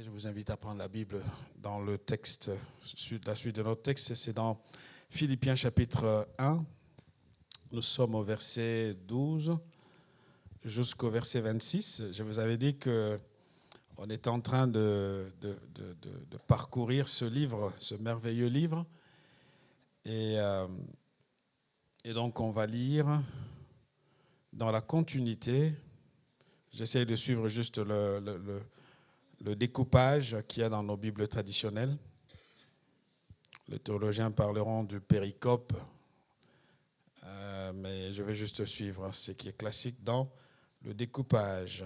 Je vous invite à prendre la Bible dans le texte, la suite de notre texte, c'est dans Philippiens chapitre 1. Nous sommes au verset 12 jusqu'au verset 26. Je vous avais dit qu'on était en train de parcourir ce livre, ce merveilleux livre. Et donc on va lire dans la continuité. J'essaie de suivre juste le découpage qu'il y a dans nos Bibles traditionnelles. Les théologiens parleront du péricope, mais je vais juste suivre ce qui est classique dans le découpage.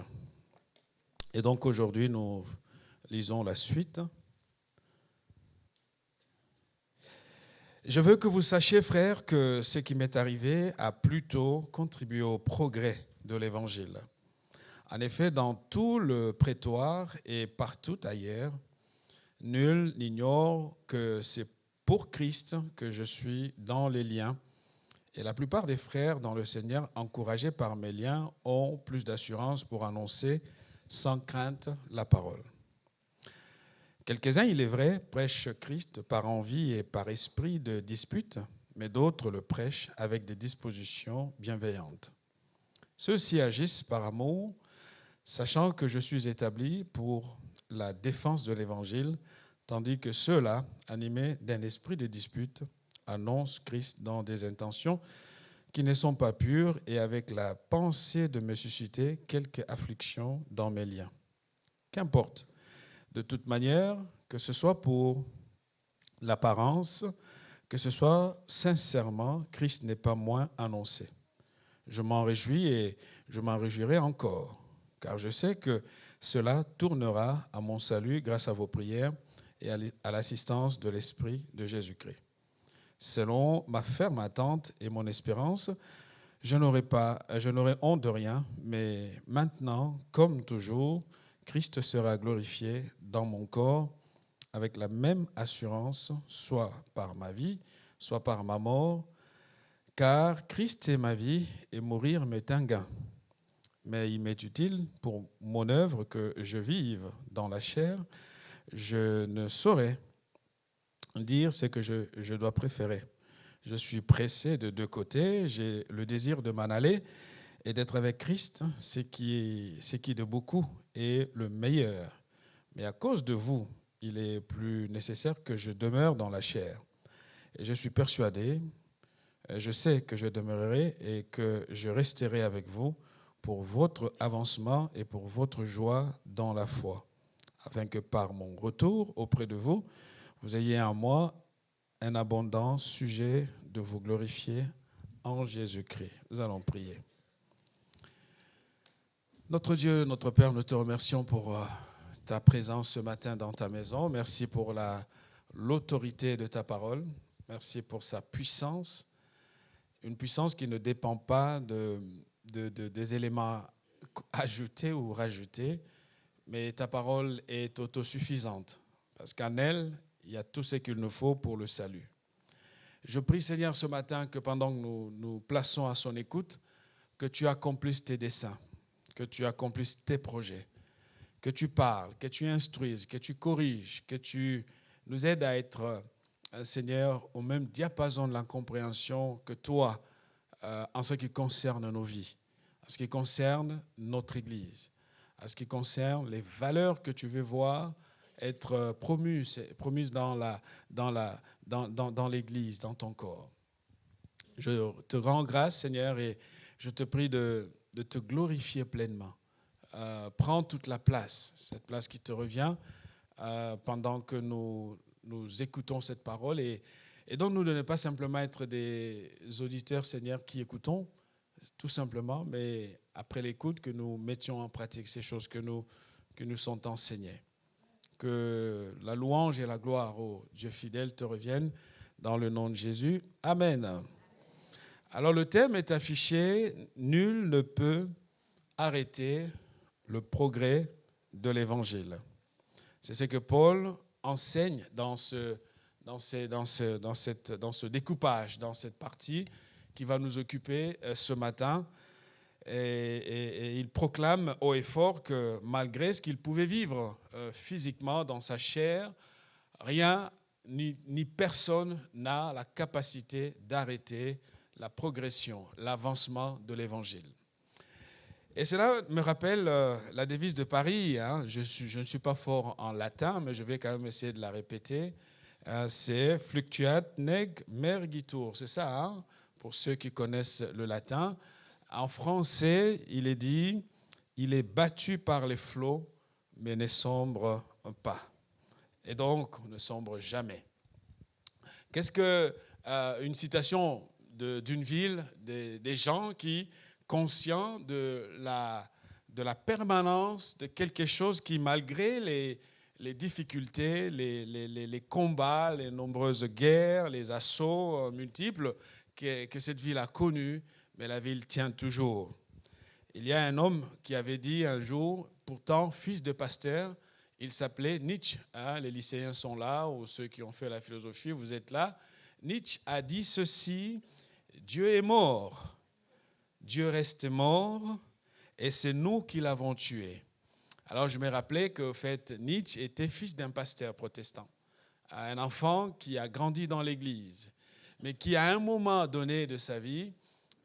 Et donc aujourd'hui, nous lisons la suite. Je veux que vous sachiez, frères, que ce qui m'est arrivé a plutôt contribué au progrès de l'Évangile. En effet, dans tout le prétoire et partout ailleurs, nul n'ignore que c'est pour Christ que je suis dans les liens. Et la plupart des frères dans le Seigneur, encouragés par mes liens, ont plus d'assurance pour annoncer sans crainte la parole. Quelques-uns, il est vrai, prêchent Christ par envie et par esprit de dispute, mais d'autres le prêchent avec des dispositions bienveillantes. Ceux-ci agissent par amour, sachant que je suis établi pour la défense de l'Évangile, tandis que ceux-là, animés d'un esprit de dispute, annoncent Christ dans des intentions qui ne sont pas pures et avec la pensée de me susciter quelque affliction dans mes liens. Qu'importe, de toute manière, que ce soit pour l'apparence, que ce soit sincèrement, Christ n'est pas moins annoncé. Je m'en réjouis et je m'en réjouirai encore, car je sais que cela tournera à mon salut grâce à vos prières et à l'assistance de l'Esprit de Jésus-Christ. Selon ma ferme attente et mon espérance, je n'aurai honte de rien, mais maintenant, comme toujours, Christ sera glorifié dans mon corps avec la même assurance, soit par ma vie, soit par ma mort, car Christ est ma vie et mourir m'est un gain. Mais il m'est utile pour mon œuvre que je vive dans la chair. Je ne saurais dire ce que je dois préférer. Je suis pressé de deux côtés, j'ai le désir de m'en aller et d'être avec Christ, ce qui de beaucoup est le meilleur. Mais à cause de vous, il est plus nécessaire que je demeure dans la chair. Et je suis persuadé, je sais que je demeurerai et que je resterai avec vous pour votre avancement et pour votre joie dans la foi, afin que par mon retour auprès de vous, vous ayez en moi un abondant sujet de vous glorifier en Jésus-Christ. Nous allons prier. Notre Dieu, notre Père, nous te remercions pour ta présence ce matin dans ta maison. Merci pour l'autorité de ta parole. Merci pour sa puissance, une puissance qui ne dépend pas des éléments ajoutés ou rajoutés, mais ta parole est autosuffisante, parce qu'en elle, il y a tout ce qu'il nous faut pour le salut. Je prie, Seigneur, ce matin, que pendant que nous plaçons à son écoute, que tu accomplisses tes desseins, que tu accomplisses tes projets, que tu parles, que tu instruises, que tu corriges, que tu nous aides à être, Seigneur, au même diapason de la compréhension que toi, en ce qui concerne nos vies, en ce qui concerne notre Église, en ce qui concerne les valeurs que tu veux voir être promues dans l'Église, dans ton corps. Je te rends grâce, Seigneur, et je te prie de te glorifier pleinement. Prends toute la place, cette place qui te revient, pendant que nous écoutons cette parole, et donc nous de ne pas simplement être des auditeurs, Seigneur, qui écoutons, tout simplement, mais après l'écoute, que nous mettions en pratique ces choses que nous sont enseignées. Que la louange et la gloire au Dieu fidèle te reviennent dans le nom de Jésus. Amen. Alors le thème est affiché, nul ne peut arrêter le progrès de l'Évangile. C'est ce que Paul enseigne dans ce découpage, dans cette partie qui va nous occuper ce matin. et il proclame haut et fort que malgré ce qu'il pouvait vivre physiquement dans sa chair, rien ni personne n'a la capacité d'arrêter la progression, l'avancement de l'Évangile. Et cela me rappelle la devise de Paris. Je ne suis pas fort en latin, mais je vais quand même essayer de la répéter. C'est « fluctuat neg mergitur ». C'est ça, pour ceux qui connaissent le latin. En français, il est dit « il est battu par les flots, mais ne sombre pas ». Et donc, on ne sombre jamais. Qu'est-ce qu'une citation d'une ville, des gens qui, conscients de la permanence de quelque chose qui, malgré les difficultés, les combats, les nombreuses guerres, les assauts multiples que cette ville a connus, mais la ville tient toujours. Il y a un homme qui avait dit un jour, pourtant fils de pasteur, il s'appelait Nietzsche. Les lycéens sont là, ou ceux qui ont fait la philosophie, vous êtes là. Nietzsche a dit ceci, Dieu est mort, Dieu reste mort, et c'est nous qui l'avons tué. Alors je me rappelais qu'au fait, Nietzsche était fils d'un pasteur protestant, un enfant qui a grandi dans l'église, mais qui à un moment donné de sa vie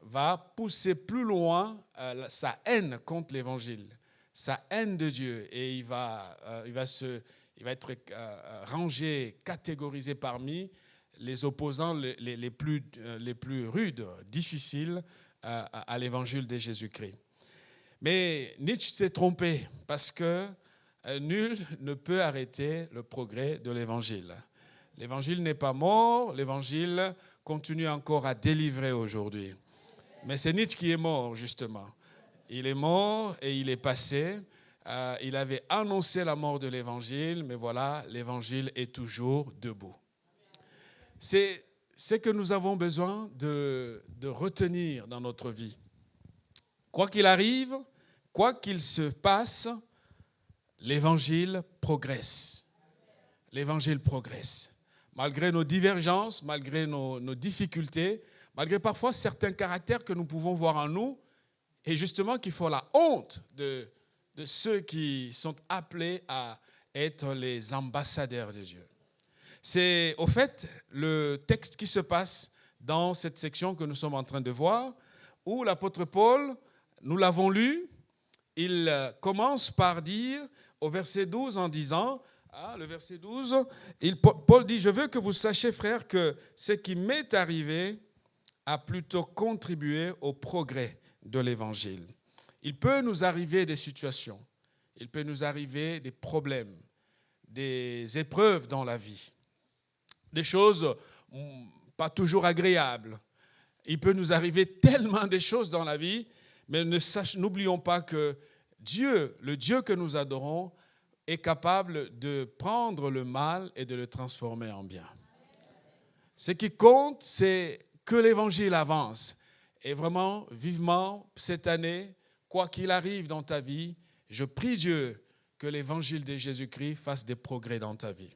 va pousser plus loin sa haine contre l'évangile, sa haine de Dieu, et il va être rangé, catégorisé parmi les opposants les plus rudes, difficiles à l'évangile de Jésus-Christ. Mais Nietzsche s'est trompé parce que nul ne peut arrêter le progrès de l'évangile. L'évangile n'est pas mort, l'évangile continue encore à délivrer aujourd'hui. Mais c'est Nietzsche qui est mort, justement. Il est mort et il est passé. Il avait annoncé la mort de l'évangile, mais voilà, l'évangile est toujours debout. C'est ce que nous avons besoin de retenir dans notre vie. Quoi qu'il arrive, quoi qu'il se passe, l'évangile progresse. L'évangile progresse. Malgré nos divergences, malgré nos difficultés, malgré parfois certains caractères que nous pouvons voir en nous, et justement qu'il faut la honte de ceux qui sont appelés à être les ambassadeurs de Dieu. C'est au fait le texte qui se passe dans cette section que nous sommes en train de voir, où l'apôtre Paul, nous l'avons lu, il commence par dire au verset 12 en disant, le verset 12, Paul dit « Je veux que vous sachiez, frères, que ce qui m'est arrivé a plutôt contribué au progrès de l'Évangile. » Il peut nous arriver des situations, il peut nous arriver des problèmes, des épreuves dans la vie, des choses pas toujours agréables. Il peut nous arriver tellement de choses dans la vie, mais n'oublions pas que Dieu, le Dieu que nous adorons, est capable de prendre le mal et de le transformer en bien. Ce qui compte, c'est que l'Évangile avance. Et vraiment, vivement, cette année, quoi qu'il arrive dans ta vie, je prie Dieu que l'Évangile de Jésus-Christ fasse des progrès dans ta vie.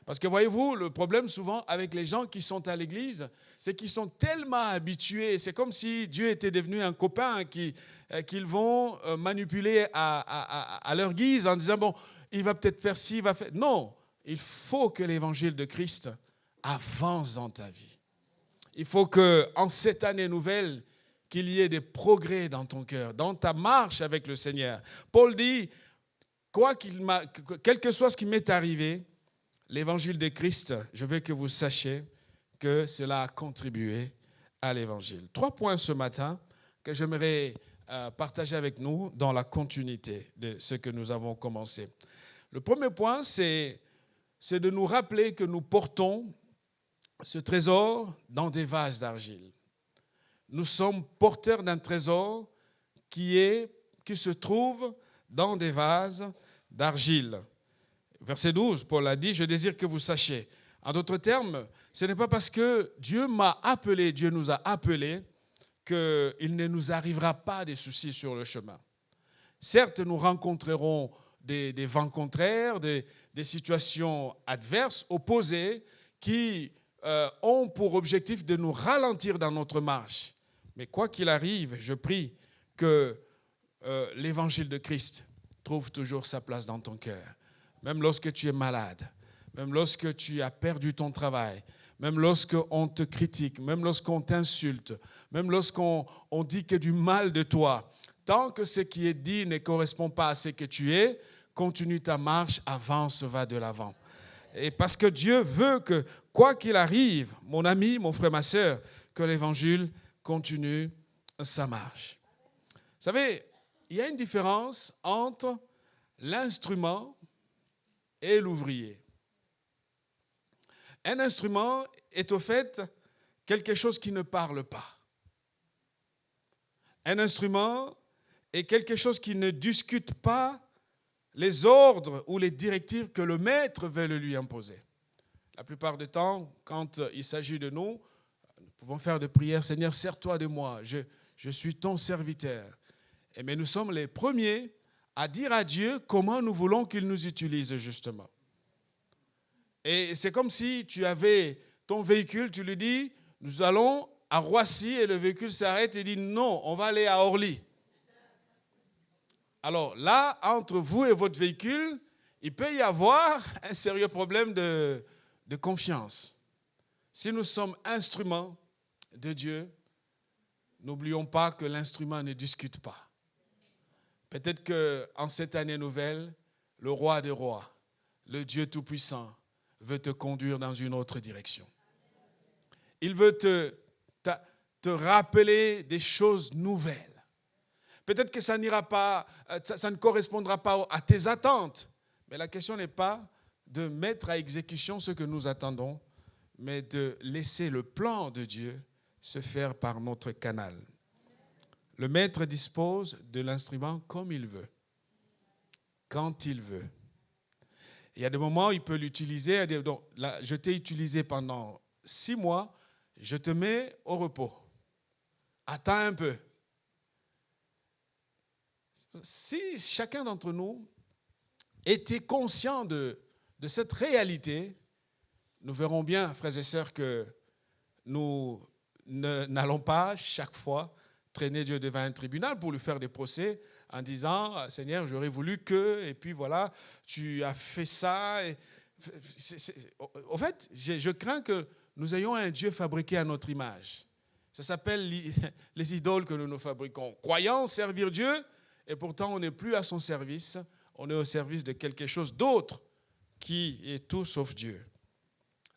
Parce que voyez-vous, le problème souvent avec les gens qui sont à l'église, c'est qu'ils sont tellement habitués. C'est comme si Dieu était devenu un copain qu'ils vont manipuler à leur guise en disant, bon, il va peut-être faire ci, il va faire... Non, il faut que l'évangile de Christ avance dans ta vie. Il faut qu'en cette année nouvelle, qu'il y ait des progrès dans ton cœur, dans ta marche avec le Seigneur. Paul dit, quel que soit ce qui m'est arrivé, l'évangile de Christ, je veux que vous sachiez que cela a contribué à l'évangile. 3 points ce matin que j'aimerais partager avec nous dans la continuité de ce que nous avons commencé. Le premier point, c'est de nous rappeler que nous portons ce trésor dans des vases d'argile. Nous sommes porteurs d'un trésor qui se trouve dans des vases d'argile. Verset 12, Paul a dit, « Je désire que vous sachiez ». En d'autres termes, ce n'est pas parce que Dieu m'a appelé, Dieu nous a appelés, qu'il ne nous arrivera pas des soucis sur le chemin. Certes, nous rencontrerons des vents contraires, des situations adverses, opposées, qui ont pour objectif de nous ralentir dans notre marche. Mais quoi qu'il arrive, je prie que l'évangile de Christ trouve toujours sa place dans ton cœur. Même lorsque tu es malade, même lorsque tu as perdu ton travail, même lorsqu'on te critique, même lorsqu'on t'insulte, même lorsqu'on dit que du mal de toi, tant que ce qui est dit ne correspond pas à ce que tu es, continue ta marche, avance, va de l'avant. Et parce que Dieu veut que, quoi qu'il arrive, mon ami, mon frère, ma soeur, que l'évangile continue sa marche. Vous savez, il y a une différence entre l'instrument et l'ouvrier. Un instrument est au fait quelque chose qui ne parle pas. Un instrument est quelque chose qui ne discute pas les ordres ou les directives que le maître veut le lui imposer. La plupart du temps, quand il s'agit de nous, nous pouvons faire des prières, Seigneur, sers-toi de moi, je suis ton serviteur. Mais nous sommes les premiers à dire à Dieu comment nous voulons qu'il nous utilise justement. Et c'est comme si tu avais ton véhicule, tu lui dis, nous allons à Roissy et le véhicule s'arrête et dit, non, on va aller à Orly. Alors là, entre vous et votre véhicule, il peut y avoir un sérieux problème de confiance. Si nous sommes instruments de Dieu, n'oublions pas que l'instrument ne discute pas. Peut-être qu'en cette année nouvelle, le roi des rois, le Dieu Tout-Puissant, veut te conduire dans une autre direction. Il veut te rappeler des choses nouvelles. Peut-être que ça n'ira pas, ça ne correspondra pas à tes attentes. Mais la question n'est pas de mettre à exécution ce que nous attendons, mais de laisser le plan de Dieu se faire par notre canal. Le maître dispose de l'instrument comme il veut, quand il veut. Il y a des moments où il peut l'utiliser. Donc, là, je t'ai utilisé pendant 6 mois, je te mets au repos. Attends un peu. Si chacun d'entre nous était conscient de cette réalité, nous verrons bien, frères et sœurs, que nous n'allons pas chaque fois traîner Dieu devant un tribunal pour lui faire des procès en disant, Seigneur, j'aurais voulu que, et puis voilà, tu as fait ça. En fait, je crains que nous ayons un Dieu fabriqué à notre image. Ça s'appelle les idoles que nous nous fabriquons. Croyant servir Dieu, et pourtant on n'est plus à son service, on est au service de quelque chose d'autre qui est tout sauf Dieu.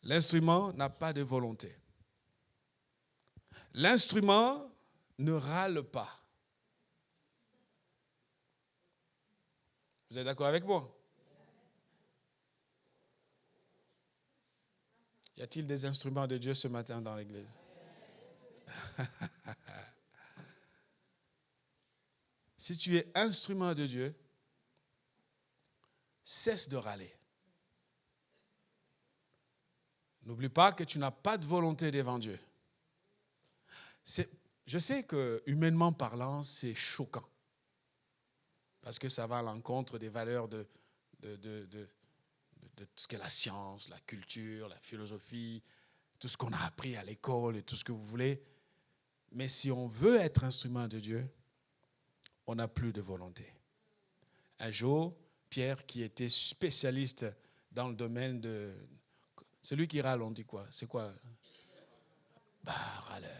L'instrument n'a pas de volonté. L'instrument ne râle pas. Vous êtes d'accord avec moi? Y a-t-il des instruments de Dieu ce matin dans l'église? Si tu es instrument de Dieu, cesse de râler. N'oublie pas que tu n'as pas de volonté devant Dieu. Je sais que, humainement parlant, c'est choquant. Parce que ça va à l'encontre des valeurs de ce qu'est la science, la culture, la philosophie, tout ce qu'on a appris à l'école et tout ce que vous voulez. Mais si on veut être instrument de Dieu, on n'a plus de volonté. Un jour, Pierre, qui était spécialiste dans le domaine de... Celui qui râle, on dit quoi? C'est quoi? Râleur.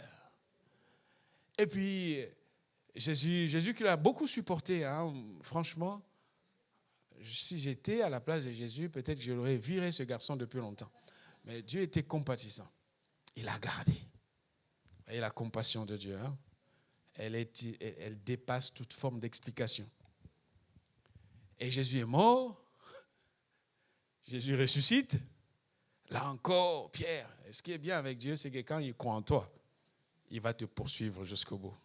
Et puis, Jésus qui l'a beaucoup supporté, hein, franchement, si j'étais à la place de Jésus, peut-être que je l'aurais viré ce garçon depuis longtemps. Mais Dieu était compatissant. Il a gardé. Vous voyez la compassion de Dieu, hein? Elle dépasse toute forme d'explication. Et Jésus est mort. Jésus ressuscite. Là encore, Pierre, ce qui est bien avec Dieu, c'est que quand il croit en toi, il va te poursuivre jusqu'au bout.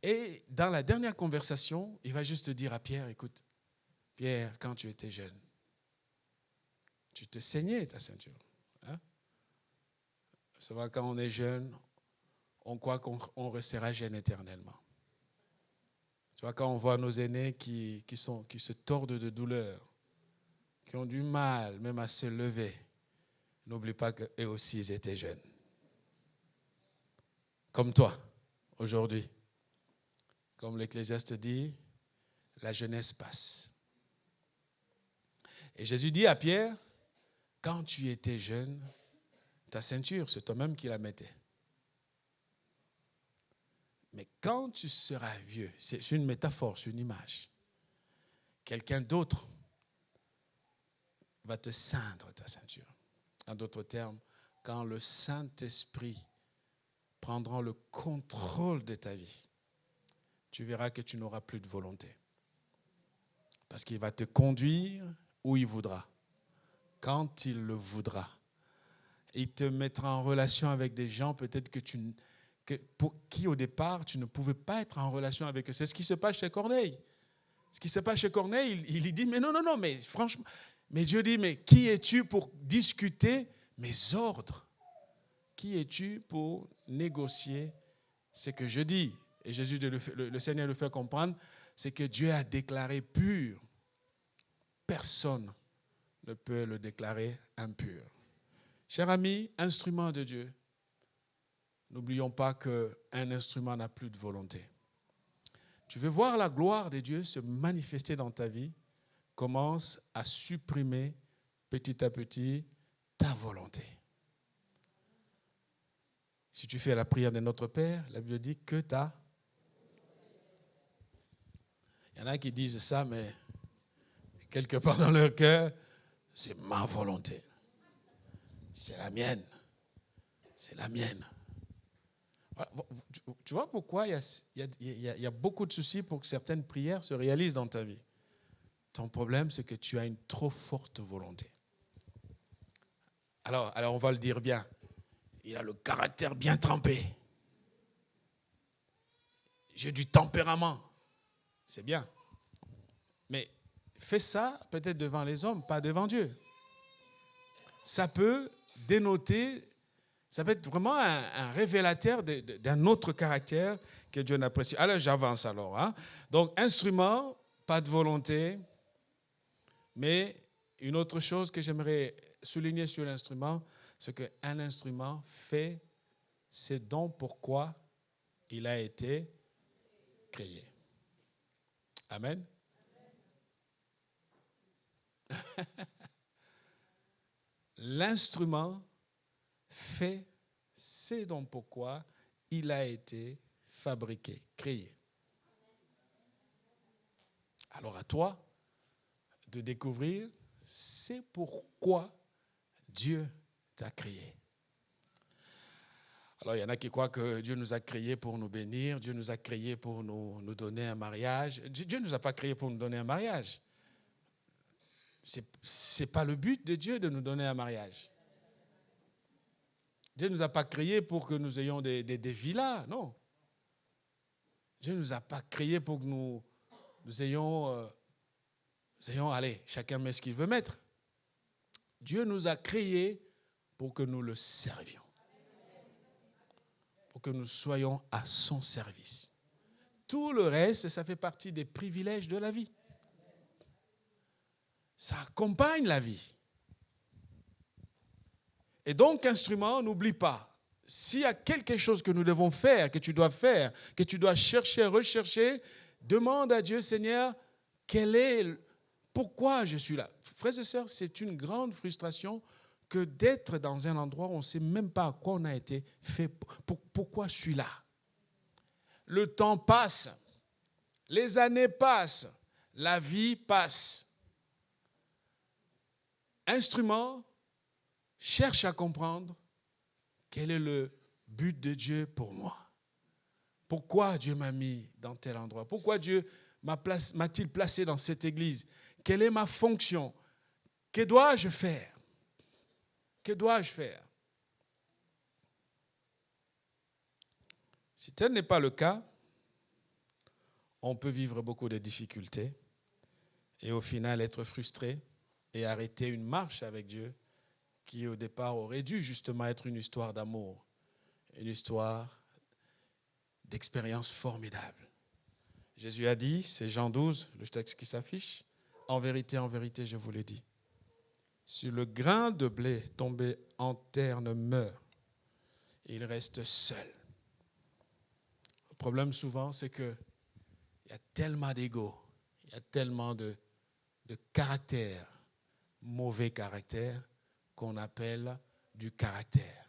Et dans la dernière conversation, il va juste te dire à Pierre, écoute, Pierre, quand tu étais jeune, tu te saignais ta ceinture. Hein? C'est vrai, quand on est jeune, on croit qu'on restera jeune éternellement. Tu vois, quand on voit nos aînés qui se tordent de douleur, qui ont du mal même à se lever, n'oublie pas qu'eux aussi, ils étaient jeunes. Comme toi, aujourd'hui. Comme l'Ecclésiaste dit, la jeunesse passe. Et Jésus dit à Pierre, quand tu étais jeune, ta ceinture, c'est toi-même qui la mettais. Mais quand tu seras vieux, c'est une métaphore, c'est une image. Quelqu'un d'autre va te ceindre ta ceinture. En d'autres termes, quand le Saint-Esprit prendra le contrôle de ta vie, tu verras que tu n'auras plus de volonté. Parce qu'il va te conduire où il voudra, quand il le voudra. Il te mettra en relation avec des gens peut-être pour qui au départ tu ne pouvais pas être en relation avec eux. C'est ce qui se passe chez Corneille. Ce qui se passe chez Corneille, il dit, mais non, mais franchement, mais Dieu dit, mais qui es-tu pour discuter mes ordres? Qui es-tu pour négocier ce que je dis? Et Jésus, le Seigneur le fait comprendre, c'est que Dieu a déclaré pur. Personne ne peut le déclarer impur. Cher ami, instrument de Dieu, n'oublions pas qu'un instrument n'a plus de volonté. Tu veux voir la gloire de Dieu se manifester dans ta vie, commence à supprimer petit à petit ta volonté. Si tu fais la prière de notre Père, la Bible dit que ta... Il y en a qui disent ça, mais quelque part dans leur cœur, c'est ma volonté. C'est la mienne. C'est la mienne. Tu vois pourquoi il y a beaucoup de soucis pour que certaines prières se réalisent dans ta vie. Ton problème, c'est que tu as une trop forte volonté. Alors on va le dire bien. Il a le caractère bien trempé. J'ai du tempérament. C'est bien. Mais fais ça peut-être devant les hommes, pas devant Dieu. Ça peut dénoter, ça peut être vraiment un révélateur d'un autre caractère que Dieu n'apprécie. Alors j'avance alors. Donc instrument, pas de volonté. Mais une autre chose que j'aimerais souligner sur l'instrument, c'est qu'un instrument fait ce dont pourquoi il a été créé. Amen. L'instrument fait ce dont pourquoi il a été fabriqué, créé. Alors à toi de découvrir c'est pourquoi Dieu t'a créé. Alors il y en a qui croient que Dieu nous a créés pour nous bénir, Dieu nous a créés pour nous donner un mariage. Dieu ne nous a pas créés pour nous donner un mariage. Ce n'est pas le but de Dieu de nous donner un mariage. Dieu ne nous a pas créés pour que nous ayons des villas, non. Dieu ne nous a pas créés pour que nous ayons, allez, chacun met ce qu'il veut mettre. Dieu nous a créés pour que nous le servions. Pour que nous soyons à son service. Tout le reste, ça fait partie des privilèges de la vie. Ça accompagne la vie. Et donc, instrument, n'oublie pas, s'il y a quelque chose que nous devons faire, que tu dois faire, que tu dois chercher, rechercher, demande à Dieu, Seigneur, pourquoi je suis là? Frères et sœurs, c'est une grande frustration que d'être dans un endroit où on ne sait même pas à quoi on a été fait, pourquoi je suis là. Le temps passe, les années passent, la vie passe. Instrument, cherche à comprendre quel est le but de Dieu pour moi. Pourquoi Dieu m'a mis dans tel endroit? Pourquoi Dieu m'a-t-il placé dans cette église? Quelle est ma fonction? Que dois-je faire? Que dois-je faire? Si tel n'est pas le cas, on peut vivre beaucoup de difficultés et au final être frustré et arrêter une marche avec Dieu qui au départ aurait dû justement être une histoire d'amour, une histoire d'expérience formidable. Jésus a dit, c'est Jean 12, le texte qui s'affiche, en vérité, je vous l'ai dit, si le grain de blé tombé en terre ne meurt, il reste seul. Le problème souvent, c'est que Il y a tellement d'ego, il y a tellement de caractère, mauvais caractère, qu'on appelle du caractère.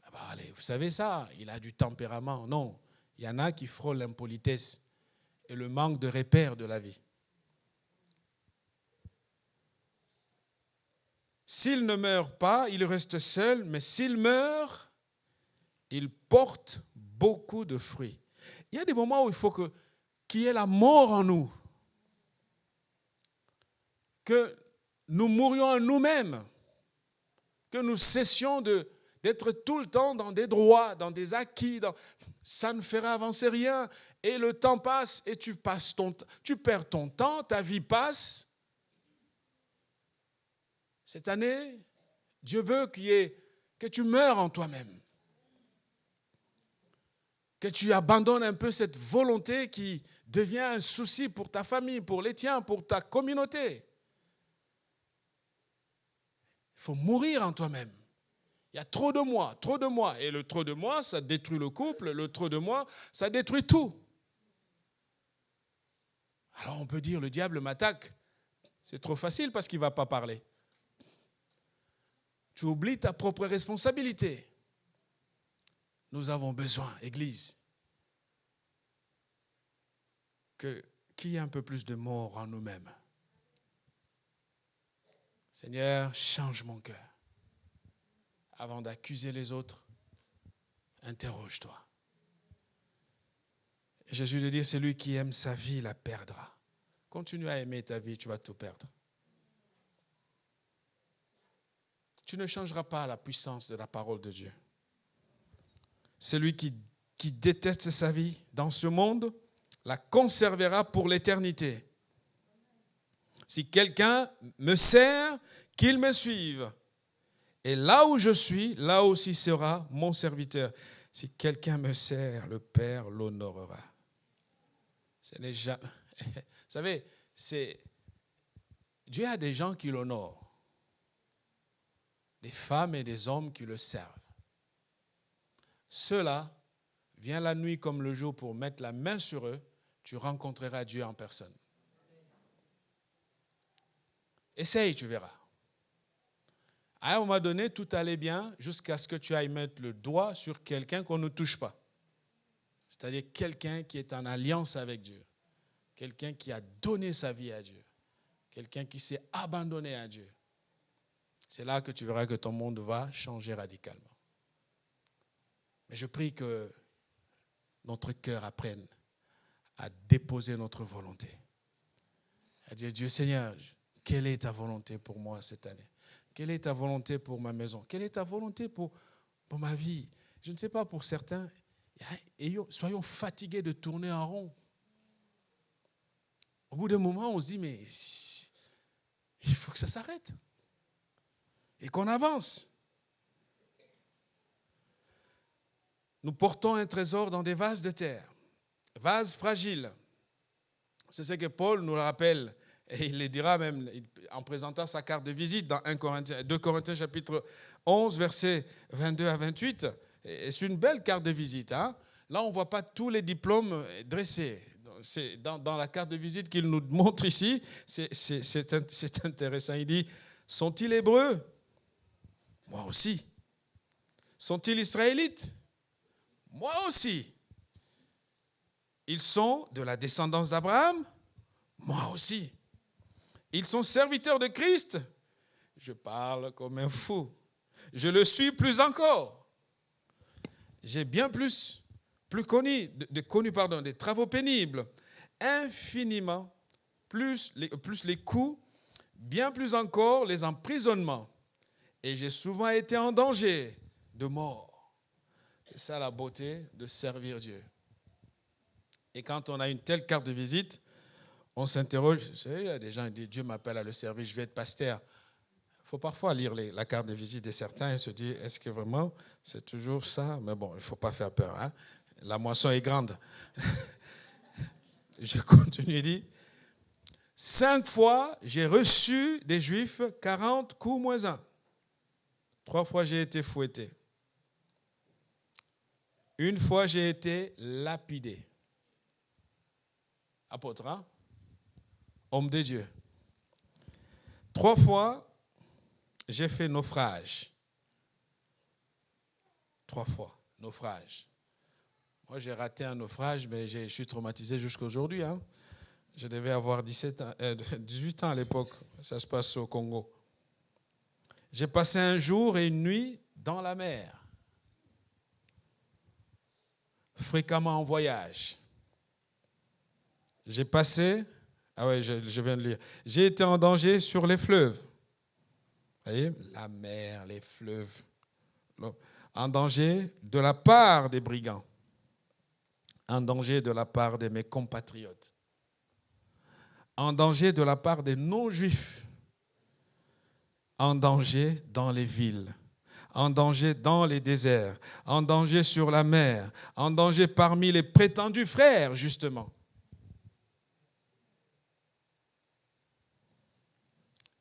Ah bah allez, vous savez ça, il a du tempérament. Non, il y en a qui frôlent l'impolitesse et le manque de repères de la vie. S'il ne meurt pas, il reste seul, mais s'il meurt, il porte beaucoup de fruits. Il y a des moments où il faut qu'il y ait la mort en nous, que nous mourions en nous-mêmes, que nous cessions d'être tout le temps dans des droits, dans des acquis. Ça ne fera avancer rien. Et le temps passe et tu perds ton temps, ta vie passe. Cette année, Dieu veut que tu meurs en toi-même. Que tu abandonnes un peu cette volonté qui devient un souci pour ta famille, pour les tiens, pour ta communauté. Il faut mourir en toi-même. Il y a trop de moi, trop de moi. Et le trop de moi, ça détruit le couple. Le trop de moi, ça détruit tout. Alors on peut dire, le diable m'attaque. C'est trop facile parce qu'il ne va pas parler. Tu oublies ta propre responsabilité. Nous avons besoin, Église, qu'il y ait un peu plus de mort en nous-mêmes. Seigneur, change mon cœur. Avant d'accuser les autres, interroge-toi. Et Jésus de dire, celui qui aime sa vie la perdra. Continue à aimer ta vie, tu vas tout perdre. Tu ne changeras pas la puissance de la parole de Dieu. Celui qui déteste sa vie dans ce monde la conservera pour l'éternité. Si quelqu'un me sert, qu'il me suive. Et là où je suis, là aussi sera mon serviteur. Si quelqu'un me sert, le Père l'honorera. Ce n'est jamais... Vous savez, Dieu a des gens qui l'honorent. Des femmes et des hommes qui le servent. Ceux-là, viens la nuit comme le jour pour mettre la main sur eux, tu rencontreras Dieu en personne. Essaye, tu verras. À un moment donné, tout allait bien jusqu'à ce que tu ailles mettre le doigt sur quelqu'un qu'on ne touche pas. C'est-à-dire quelqu'un qui est en alliance avec Dieu. Quelqu'un qui a donné sa vie à Dieu. Quelqu'un qui s'est abandonné à Dieu. C'est là que tu verras que ton monde va changer radicalement. Mais je prie que notre cœur apprenne à déposer notre volonté. À dire, Dieu Seigneur, quelle est ta volonté pour moi cette année? Quelle est ta volonté pour ma maison? Quelle est ta volonté pour ma vie? Je ne sais pas, pour certains, soyons fatigués de tourner en rond. Au bout d'un moment, on se dit, mais il faut que ça s'arrête. Et qu'on avance. Nous portons un trésor dans des vases de terre, vases fragiles. C'est ce que Paul nous rappelle, et il le dira même en présentant sa carte de visite dans 2 Corinthiens chapitre 11, versets 22 à 28. Et c'est une belle carte de visite. Hein? Là, on ne voit pas tous les diplômes dressés. C'est dans la carte de visite qu'il nous montre ici, c'est intéressant. Il dit, sont-ils hébreux? Moi aussi. Sont-ils israélites? Moi aussi. Ils sont de la descendance d'Abraham? Moi aussi. Ils sont serviteurs de Christ? Je parle comme un fou. Je le suis plus encore. J'ai bien plus connu des travaux pénibles, infiniment plus les coups, bien plus encore les emprisonnements. Et j'ai souvent été en danger de mort. C'est ça la beauté de servir Dieu. Et quand on a une telle carte de visite, on s'interroge. Vous savez, il y a des gens qui disent, Dieu m'appelle à le servir, je vais être pasteur. Il faut parfois lire la carte de visite de certains et se dire, est-ce que vraiment c'est toujours ça? Mais bon, il ne faut pas faire peur. Hein? La moisson est grande. Je continue, il dit, 5 fois, j'ai reçu des Juifs 40 coups moins 1. 3 fois, j'ai été fouetté. 1 fois, j'ai été lapidé. apôtre, hein? Homme de Dieu. 3 fois, j'ai fait naufrage. 3 fois, naufrage. Moi, j'ai raté un naufrage, mais je suis traumatisé jusqu'à aujourd'hui. Hein? Je devais avoir 18 ans à l'époque. Ça se passe au Congo. J'ai passé un jour et une nuit dans la mer. Fréquemment en voyage. J'ai passé... Ah ouais, je viens de lire. J'ai été en danger sur les fleuves. Vous voyez, la mer, les fleuves. En danger de la part des brigands. En danger de la part de mes compatriotes. En danger de la part des non-juifs. En danger dans les villes. En danger dans les déserts. En danger sur la mer. En danger parmi les prétendus frères, justement.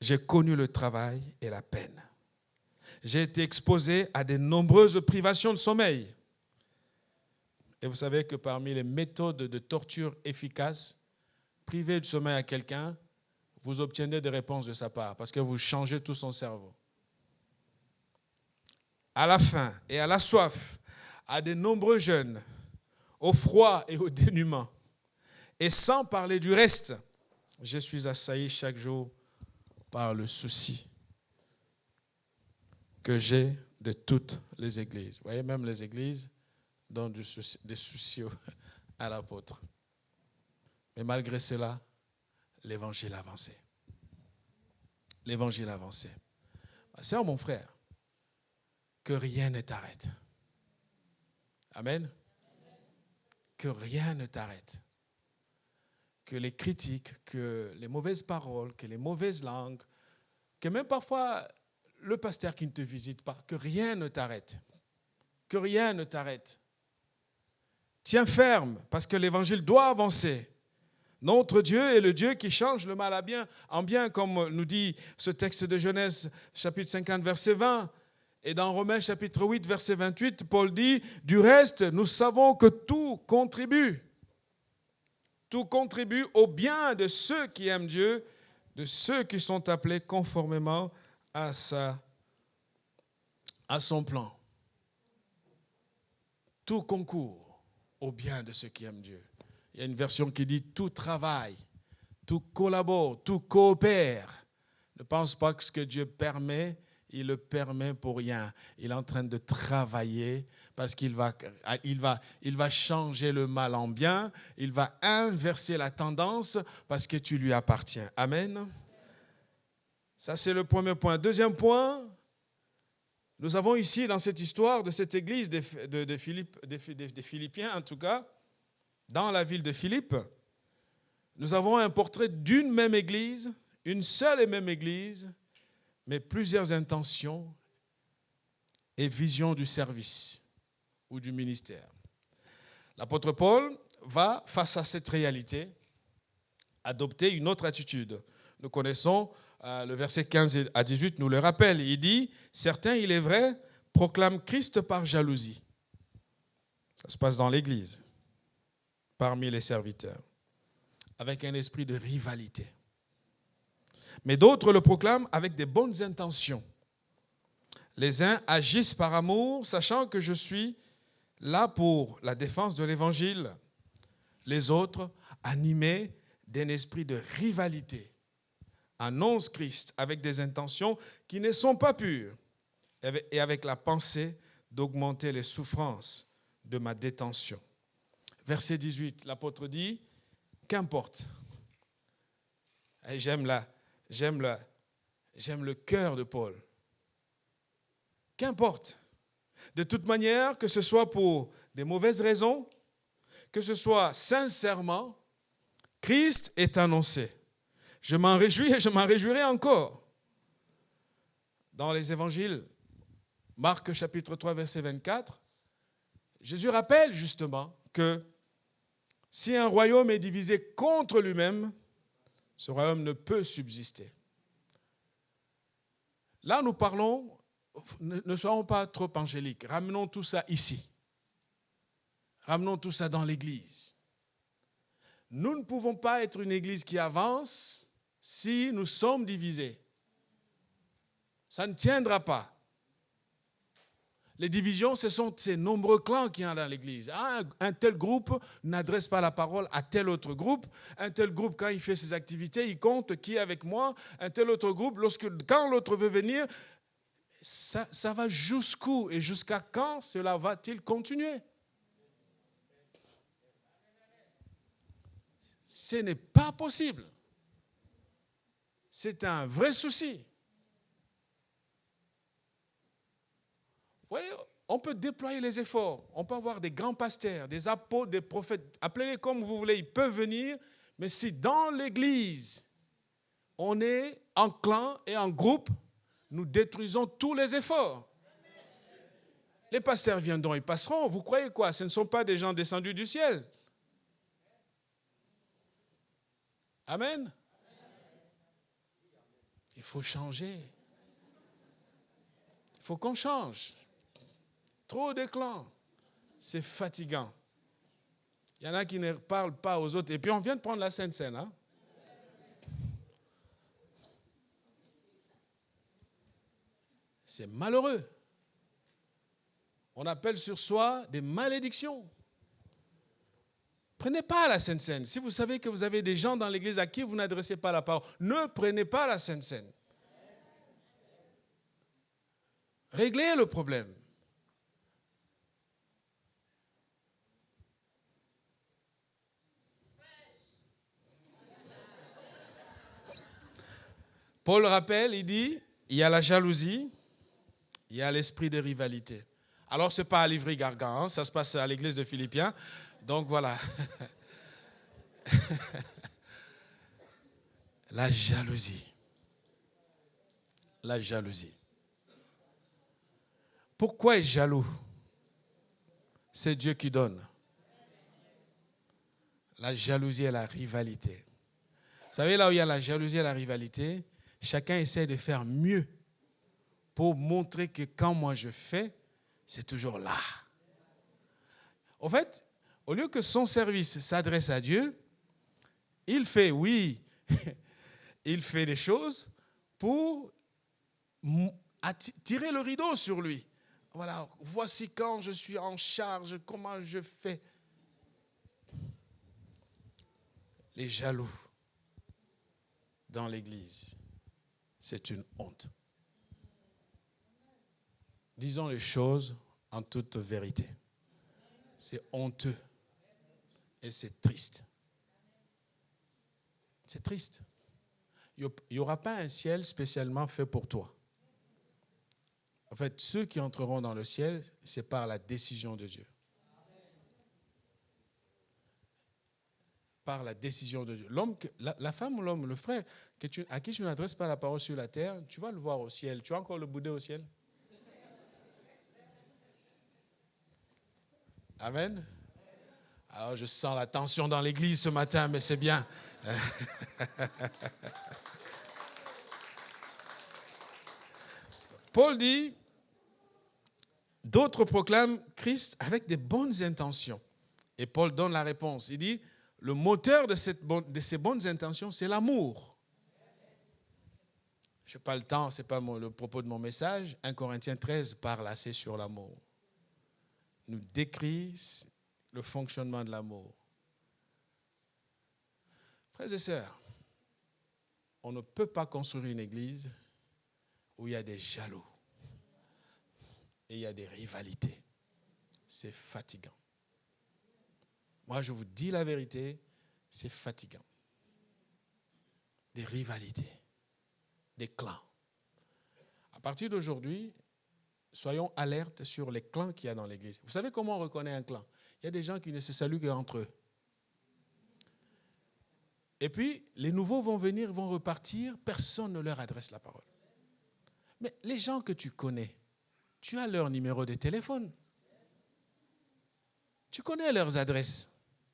J'ai connu le travail et la peine. J'ai été exposé à de nombreuses privations de sommeil. Et vous savez que parmi les méthodes de torture efficaces, priver de sommeil à quelqu'un, vous obtenez des réponses de sa part parce que vous changez tout son cerveau. À la faim et à la soif, à de nombreux jeunes, au froid et au dénuement. Et sans parler du reste, je suis assailli chaque jour par le souci que j'ai de toutes les églises. Vous voyez, même les églises donnent des soucis à l'apôtre. Mais malgré cela, l'évangile avançait. L'évangile avançait. C'est mon frère, que rien ne t'arrête. Amen. Que rien ne t'arrête. Que les critiques, que les mauvaises paroles, que les mauvaises langues, que même parfois le pasteur qui ne te visite pas, que rien ne t'arrête. Que rien ne t'arrête. Tiens ferme, parce que l'évangile doit avancer. Notre Dieu est le Dieu qui change le mal en bien, comme nous dit ce texte de Genèse, chapitre 50, verset 20. Et dans Romains, chapitre 8, verset 28, Paul dit, « Du reste, nous savons que tout contribue au bien de ceux qui aiment Dieu, de ceux qui sont appelés conformément à son plan. » Tout concourt au bien de ceux qui aiment Dieu. Il y a une version qui dit tout travaille, tout collabore, tout coopère. Ne pense pas que ce que Dieu permet, il le permet pour rien. Il est en train de travailler parce qu'il va changer le mal en bien. Il va inverser la tendance parce que tu lui appartiens. Amen. Ça, c'est le premier point. Deuxième point, nous avons ici, dans cette histoire de cette église des Philippiens, en tout cas, dans la ville de Philippe, nous avons un portrait d'une même église, une seule et même église, mais plusieurs intentions et visions du service ou du ministère. L'apôtre Paul va, face à cette réalité, adopter une autre attitude. Nous connaissons le verset 15 à 18, nous le rappelle. Il dit, « Certains, il est vrai, proclament Christ par jalousie. » Ça se passe dans l'église, parmi les serviteurs, avec un esprit de rivalité. Mais d'autres le proclament avec des bonnes intentions. Les uns agissent par amour, sachant que je suis là pour la défense de l'évangile. Les autres, animés d'un esprit de rivalité, annoncent Christ avec des intentions qui ne sont pas pures et avec la pensée d'augmenter les souffrances de ma détention. Verset 18, l'apôtre dit, qu'importe. Et j'aime le cœur de Paul. Qu'importe. De toute manière, que ce soit pour des mauvaises raisons, que ce soit sincèrement, Christ est annoncé. Je m'en réjouis et je m'en réjouirai encore. Dans les évangiles, Marc chapitre 3, verset 24, Jésus rappelle justement que si un royaume est divisé contre lui-même, ce royaume ne peut subsister. Là, nous parlons, ne soyons pas trop angéliques, ramenons tout ça ici. Ramenons tout ça dans l'Église. Nous ne pouvons pas être une église qui avance si nous sommes divisés. Ça ne tiendra pas. Les divisions, ce sont ces nombreux clans qu'il y a dans l'église. Un tel groupe n'adresse pas la parole à tel autre groupe. Un tel groupe, quand il fait ses activités, il compte qui est avec moi. Un tel autre groupe, quand l'autre veut venir, ça va jusqu'où et jusqu'à quand cela va-t-il continuer? Ce n'est pas possible. C'est un vrai souci. Vous voyez, on peut déployer les efforts. On peut avoir des grands pasteurs, des apôtres, des prophètes. Appelez-les comme vous voulez, ils peuvent venir. Mais si dans l'église, on est en clan et en groupe, nous détruisons tous les efforts. Les pasteurs viendront, ils passeront. Vous croyez quoi? Ce ne sont pas des gens descendus du ciel. Amen. Il faut changer. Il faut qu'on change. Trop de clans, c'est fatigant. Il y en a qui ne parlent pas aux autres. Et puis on vient de prendre la Sainte Seine. Hein? C'est malheureux. On appelle sur soi des malédictions. Prenez pas la Sainte Seine. Si vous savez que vous avez des gens dans l'église à qui vous n'adressez pas la parole, ne prenez pas la Sainte Seine. Réglez le problème. Paul rappelle, il dit, il y a la jalousie, il y a l'esprit de rivalité. Alors, ce n'est pas à Livry-Gargan, hein, ça se passe à l'église de Philippiens. Donc, voilà. La jalousie. La jalousie. Pourquoi est jaloux? C'est Dieu qui donne. La jalousie et la rivalité. Vous savez, là où il y a la jalousie et la rivalité, chacun essaie de faire mieux pour montrer que quand moi je fais, c'est toujours là. En fait, au lieu que son service s'adresse à Dieu, il fait, oui, il fait des choses pour tirer le rideau sur lui. Voilà, voici quand je suis en charge, comment je fais. Les jaloux dans l'église. C'est une honte. Disons les choses en toute vérité. C'est honteux et c'est triste. C'est triste. Il n'y aura pas un ciel spécialement fait pour toi. En fait, ceux qui entreront dans le ciel, c'est par la décision de Dieu. Par la décision de Dieu. L'homme, la femme ou l'homme, le frère, à qui tu n'adresses pas la parole sur la terre, tu vas le voir au ciel. Tu vas encore le bouder au ciel? Amen. Alors, je sens la tension dans l'église ce matin, mais c'est bien. Paul dit, d'autres proclament Christ avec des bonnes intentions. Et Paul donne la réponse. Il dit, le moteur de ces bonnes intentions, c'est l'amour. Je n'ai pas le temps, ce n'est pas le propos de mon message. 1 Corinthiens 13 parle assez sur l'amour. Nous décrit le fonctionnement de l'amour. Frères et sœurs, on ne peut pas construire une église où il y a des jaloux et il y a des rivalités. C'est fatigant. Moi, je vous dis la vérité, c'est fatigant. Des rivalités, des clans. À partir d'aujourd'hui, soyons alertes sur les clans qu'il y a dans l'église. Vous savez comment on reconnaît un clan? Il y a des gens qui ne se saluent qu'entre eux. Et puis, les nouveaux vont venir, vont repartir, personne ne leur adresse la parole. Mais les gens que tu connais, tu as leur numéro de téléphone. Tu connais leurs adresses.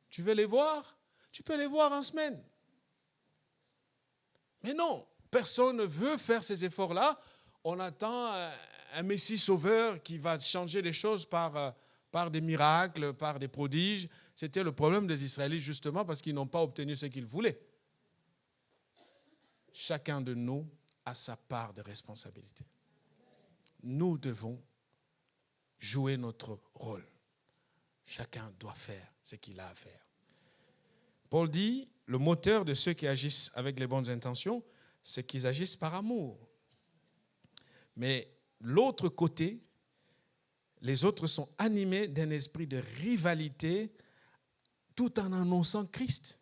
Tu veux les voir? Tu peux les voir en semaine. Mais non, personne ne veut faire ces efforts-là. On attend un Messie sauveur qui va changer les choses par des miracles, par des prodiges. c'était le problème des Israélites justement parce qu'ils n'ont pas obtenu ce qu'ils voulaient. Chacun de nous a sa part de responsabilité. Nous devons jouer notre rôle. Chacun doit faire ce qu'il a à faire. Paul dit, le moteur de ceux qui agissent avec les bonnes intentions, c'est qu'ils agissent par amour. Mais l'autre côté, les autres sont animés d'un esprit de rivalité tout en annonçant Christ.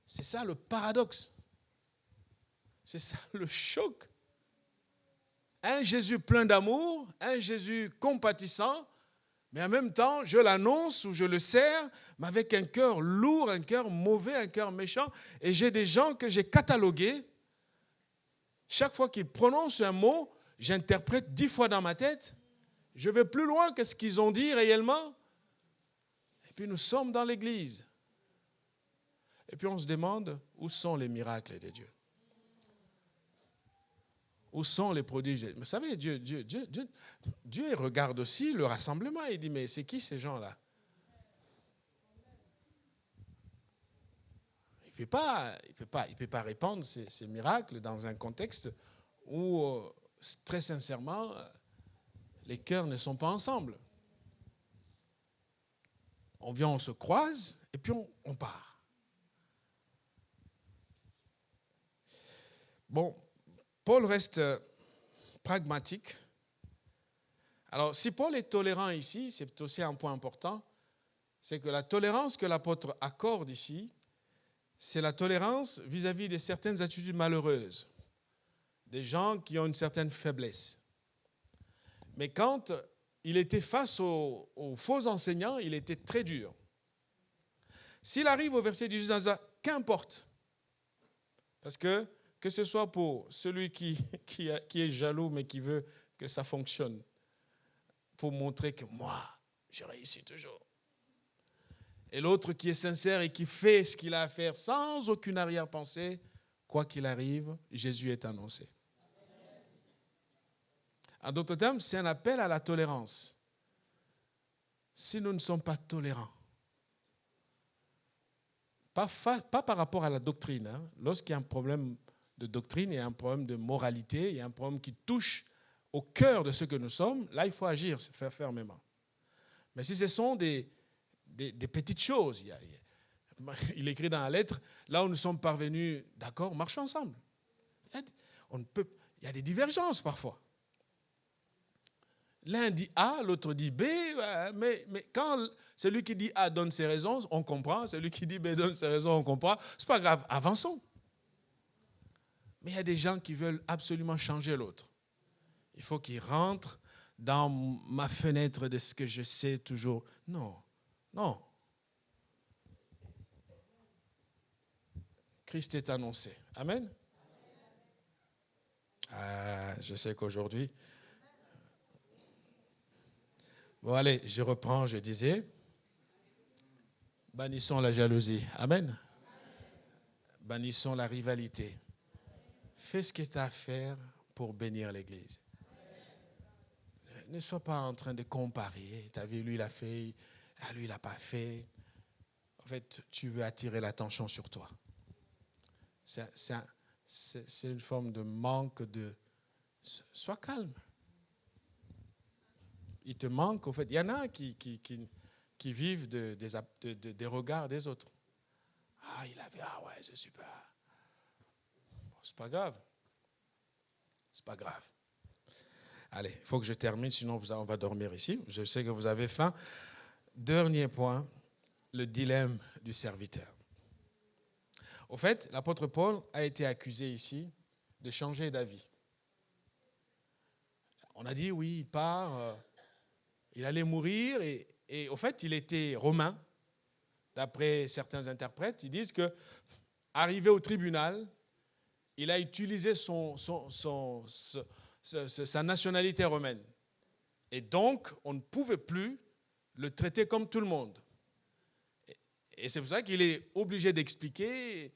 C'est ça le paradoxe. C'est ça le choc. Un Jésus plein d'amour, un Jésus compatissant, mais en même temps, je l'annonce ou je le sers, mais avec un cœur lourd, un cœur mauvais, un cœur méchant. Et j'ai des gens que j'ai catalogués. Chaque fois qu'ils prononcent un mot, j'interprète 10 fois dans ma tête. Je vais plus loin que ce qu'ils ont dit réellement. Et puis nous sommes dans l'église. Et puis on se demande, où sont les miracles de Dieu? Où sont les prodiges? Vous savez, Dieu il regarde aussi le rassemblement. Il dit, mais c'est qui ces gens-là? Il ne peut pas répandre ces miracles dans un contexte où, très sincèrement, les cœurs ne sont pas ensemble. On vient, on se croise, et puis on part. Bon, Paul reste pragmatique. Alors, si Paul est tolérant ici, c'est aussi un point important, c'est que la tolérance que l'apôtre accorde ici, c'est la tolérance vis-à-vis de certaines attitudes malheureuses, des gens qui ont une certaine faiblesse. Mais quand il était face aux faux enseignants, il était très dur. S'il arrive au verset 18, il dit, qu'importe, parce que ce soit pour celui qui est jaloux mais qui veut que ça fonctionne, pour montrer que moi, je réussis toujours. Et l'autre qui est sincère et qui fait ce qu'il a à faire sans aucune arrière-pensée, quoi qu'il arrive, Jésus est annoncé. En d'autres termes, c'est un appel à la tolérance. Si nous ne sommes pas tolérants, pas par rapport à la doctrine, hein. Lorsqu'il y a un problème de doctrine, il y a un problème de moralité, il y a un problème qui touche au cœur de ce que nous sommes, là il faut agir, faire fermement. Mais si ce sont des petites choses, il écrit dans la lettre, là où nous sommes parvenus, d'accord, marchons ensemble. Il y a des divergences parfois. L'un dit A, l'autre dit B, mais quand celui qui dit A donne ses raisons, on comprend, celui qui dit B donne ses raisons, on comprend, c'est pas grave, avançons. Mais il y a des gens qui veulent absolument changer l'autre. Il faut qu'ils rentrent dans ma fenêtre de ce que je sais toujours. Non. Christ est annoncé. Amen. Je sais qu'aujourd'hui... Bon, allez, je reprends, je disais. Bannissons la jalousie. Amen. Bannissons la rivalité. Fais ce que tu as à faire pour bénir l'Église. Ne sois pas en train de comparer. Tu as vu, lui, il a fait, lui, il n'a pas fait. En fait, tu veux attirer l'attention sur toi. C'est une forme de manque de... Sois calme. Il te manque, en fait. Il y en a qui vivent des regards des autres. Il avait, ouais, c'est super. C'est pas grave. C'est pas grave. Allez, il faut que je termine, sinon on va dormir ici. Je sais que vous avez faim. Dernier point, le dilemme du serviteur. Au fait, l'apôtre Paul a été accusé ici de changer d'avis. On a dit, oui, il part, il allait mourir, et au fait, il était romain. D'après certains interprètes, ils disent que, arrivé au tribunal, il a utilisé sa nationalité romaine. Et donc, on ne pouvait plus le traiter comme tout le monde. Et c'est pour ça qu'il est obligé d'expliquer,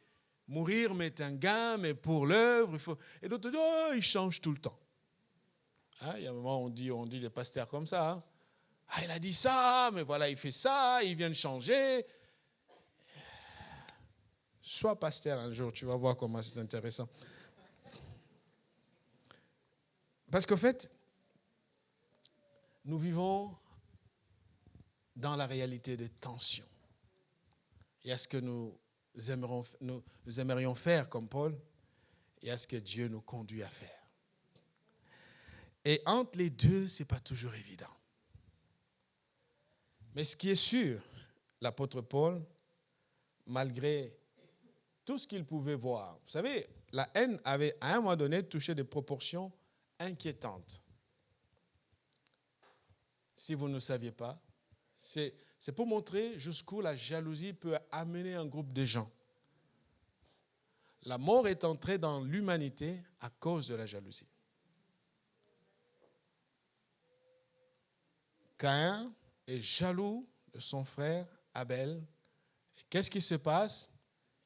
mourir m'est un gain, mais pour l'œuvre, il faut... Et d'autres disent, il change tout le temps. Il y a un moment, on dit des pasteurs comme ça. Ah, il a dit ça, mais voilà, il fait ça, il vient de changer. Sois pasteur un jour, tu vas voir comment c'est intéressant. Parce qu'en fait, nous vivons dans la réalité de tension. Il y a ce que nous aimerions faire comme Paul, et il y a ce que Dieu nous conduit à faire. Et entre les deux, ce n'est pas toujours évident. Mais ce qui est sûr, l'apôtre Paul, malgré tout ce qu'il pouvait voir, vous savez, la haine avait à un moment donné touché des proportions inquiétantes. Si vous ne le saviez pas, c'est pour montrer jusqu'où la jalousie peut amener un groupe de gens. La mort est entrée dans l'humanité à cause de la jalousie. Caïn est jaloux de son frère Abel. Et qu'est-ce qui se passe?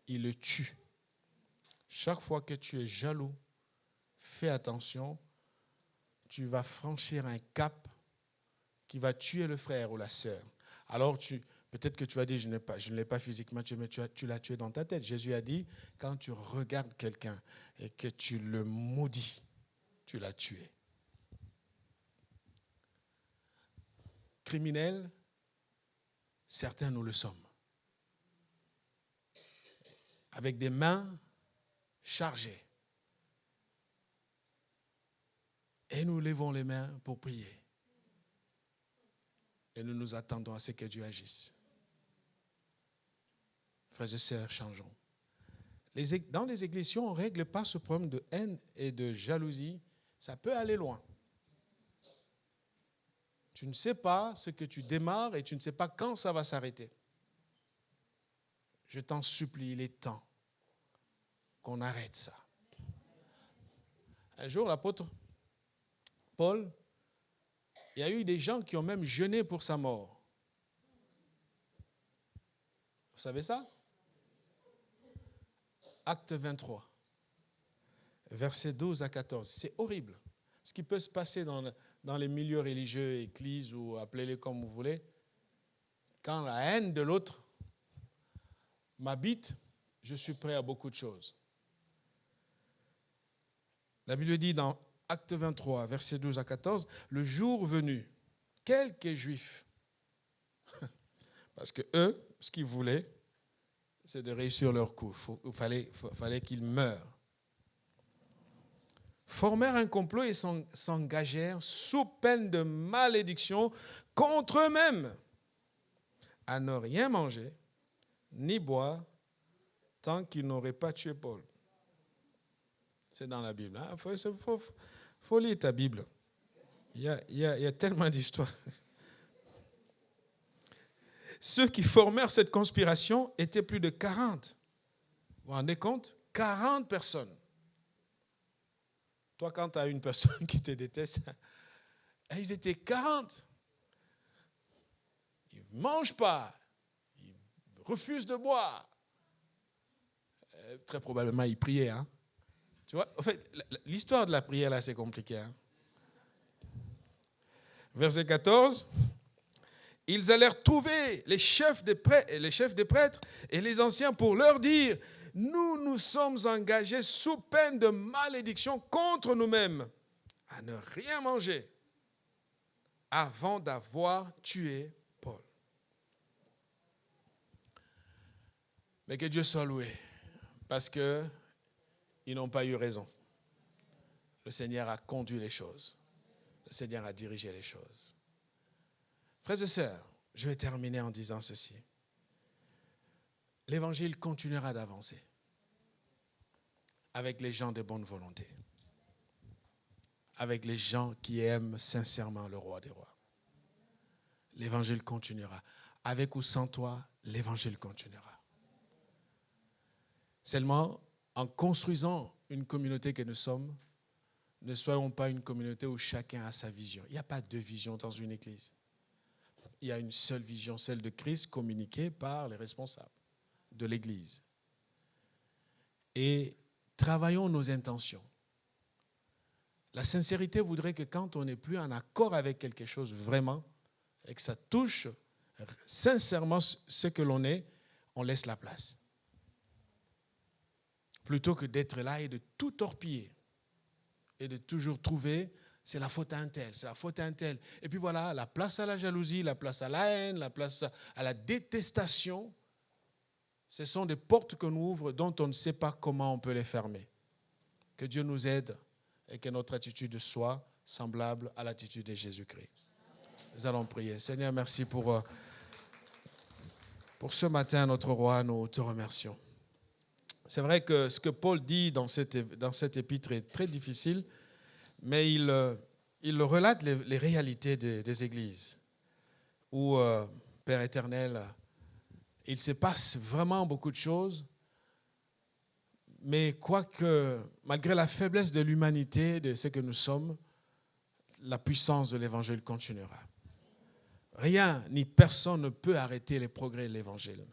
Il le tue. Chaque fois que tu es jaloux, fais attention, tu vas franchir un cap qui va tuer le frère ou la sœur. Alors, peut-être que tu vas dire, je ne l'ai pas physiquement tué, mais tu l'as tué dans ta tête. Jésus a dit, quand tu regardes quelqu'un et que tu le maudis, tu l'as tué. Criminels, certains nous le sommes. Avec des mains chargées. Et nous levons les mains pour prier. Et nous nous attendons à ce que Dieu agisse. Frères et sœurs, changeons. Dans les églises, si on ne règle pas ce problème de haine et de jalousie, ça peut aller loin. Tu ne sais pas ce que tu démarres et tu ne sais pas quand ça va s'arrêter. Je t'en supplie, il est temps qu'on arrête ça. Un jour, l'apôtre Paul, il y a eu des gens qui ont même jeûné pour sa mort. Vous savez ça? Acte 23, versets 12 à 14. C'est horrible. Ce qui peut se passer dans les milieux religieux, églises ou appelez-les comme vous voulez, quand la haine de l'autre m'habite, je suis prêt à beaucoup de choses. La Bible dit dans Acte 23, versets 12 à 14, le jour venu, quelques juifs, parce que eux, ce qu'ils voulaient, c'est de réussir leur coup. Il fallait qu'ils meurent. Formèrent un complot et s'engagèrent sous peine de malédiction contre eux-mêmes à ne rien manger ni boire tant qu'ils n'auraient pas tué Paul. C'est dans la Bible. Il faut lire ta Bible. Il y a tellement d'histoires. Ceux qui formèrent cette conspiration étaient plus de 40. Vous vous rendez compte? 40 personnes. Toi, quand tu as une personne qui te déteste, ils étaient 40. Ils ne mangent pas. Ils refusent de boire. Très probablement, ils priaient. Hein? Tu vois, en fait, l'histoire de la prière, là, c'est compliqué. Hein? Verset 14. Ils allèrent trouver les chefs des prêtres et les anciens pour leur dire: nous nous sommes engagés sous peine de malédiction contre nous-mêmes à ne rien manger avant d'avoir tué Paul. Mais que Dieu soit loué, parce qu'ils n'ont pas eu raison. Le Seigneur a conduit les choses. Le Seigneur a dirigé les choses. Frères et sœurs, je vais terminer en disant ceci. L'évangile continuera d'avancer avec les gens de bonne volonté, avec les gens qui aiment sincèrement le roi des rois. L'évangile continuera. Avec ou sans toi, l'évangile continuera. Seulement, en construisant une communauté que nous sommes, ne soyons pas une communauté où chacun a sa vision. Il n'y a pas deux visions dans une église. Il y a une seule vision, celle de Christ, communiquée par les responsables de l'Église. Et travaillons nos intentions. La sincérité voudrait que quand on n'est plus en accord avec quelque chose, vraiment, et que ça touche sincèrement ce que l'on est, on laisse la place. Plutôt que d'être là et de tout torpiller et de toujours trouver c'est la faute à un tel, c'est la faute à un tel. Et puis voilà, la place à la jalousie, la place à la haine, la place à la détestation. Ce sont des portes qu'on ouvre dont on ne sait pas comment on peut les fermer. Que Dieu nous aide et que notre attitude soit semblable à l'attitude de Jésus-Christ. Nous allons prier. Seigneur, merci pour ce matin, notre roi, nous te remercions. C'est vrai que ce que Paul dit dans cet épître est très difficile, mais il relate les réalités des églises où, Père éternel, il se passe vraiment beaucoup de choses, mais quoique, malgré la faiblesse de l'humanité, de ce que nous sommes, la puissance de l'Évangile continuera. Rien ni personne ne peut arrêter les progrès de l'Évangile.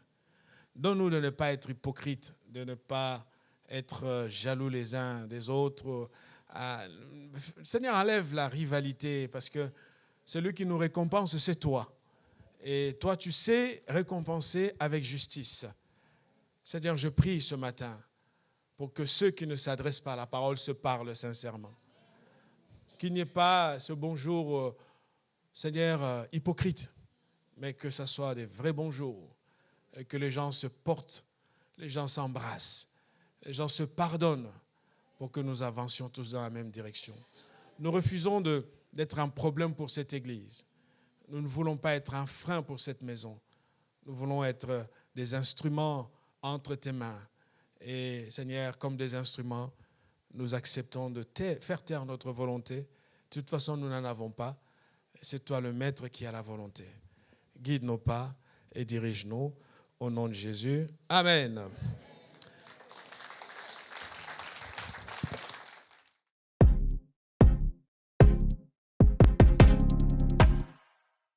Donne-nous de ne pas être hypocrites, de ne pas être jaloux les uns des autres. Seigneur, enlève la rivalité parce que celui qui nous récompense, c'est toi. Et toi, tu sais récompenser avec justice. Seigneur, je prie ce matin pour que ceux qui ne s'adressent pas à la parole se parlent sincèrement. Qu'il n'y ait pas ce bonjour, Seigneur, hypocrite, mais que ce soit des vrais bonjours. Et que les gens se portent, les gens s'embrassent, les gens se pardonnent pour que nous avancions tous dans la même direction. Nous refusons d'être un problème pour cette Église. Nous ne voulons pas être un frein pour cette maison. Nous voulons être des instruments entre tes mains. Et Seigneur, comme des instruments, nous acceptons de faire taire notre volonté. De toute façon, nous n'en avons pas. C'est toi le Maître qui a la volonté. Guide nos pas et dirige-nous. Au nom de Jésus. Amen.